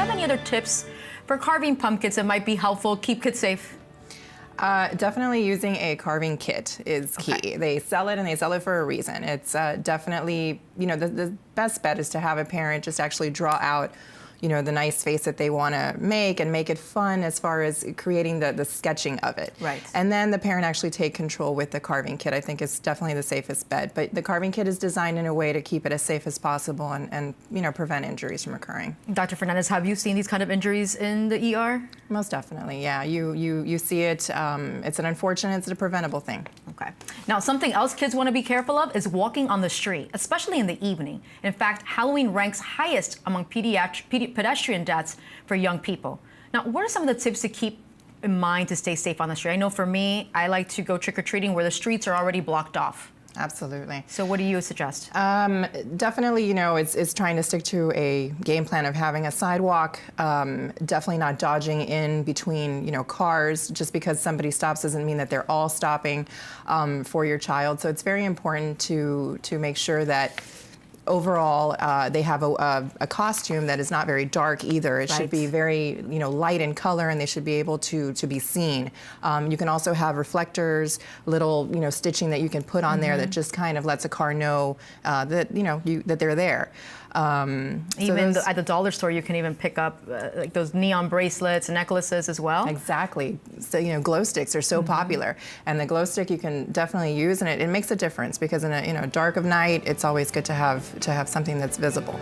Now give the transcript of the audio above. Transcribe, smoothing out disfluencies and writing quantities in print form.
have any other tips for carving pumpkins that might be helpful, keep kids safe? Definitely using a carving kit is key. Okay. They sell it, and they sell it for a reason. It's definitely, the best bet is to have a parent just actually draw out the nice face that they want to make and make it fun as far as creating the sketching of it. Right. And then the parent actually take control with the carving kit. I think is definitely the safest bet. But the carving kit is designed in a way to keep it as safe as possible and prevent injuries from occurring. Dr. Fernandez, have you seen these kind of injuries in the ER? Most definitely, yeah. You see it. It's an unfortunate, it's a preventable thing. Okay. Now, something else kids want to be careful of is walking on the street, especially in the evening. In fact, Halloween ranks highest among pedestrian deaths for young people. Now, what are some of the tips to keep in mind to stay safe on the street? I know for me, I like to go trick-or-treating where the streets are already blocked off. Absolutely. So what do you suggest? Definitely, it's trying to stick to a game plan of having a sidewalk, definitely not dodging in between, cars. Just because somebody stops doesn't mean that they're all stopping for your child. So it's very important to make sure that overall, they have a costume that is not very dark either. It should be very, light in color, and they should be able to be seen. You can also have reflectors, little, stitching that you can put on there that just kind of lets a car know that, that they're there. Even at the dollar store, you can even pick up like those neon bracelets and necklaces as well. Exactly. So, glow sticks are so popular, and the glow stick you can definitely use, and it makes a difference because in a dark of night, it's always good to have something that's visible.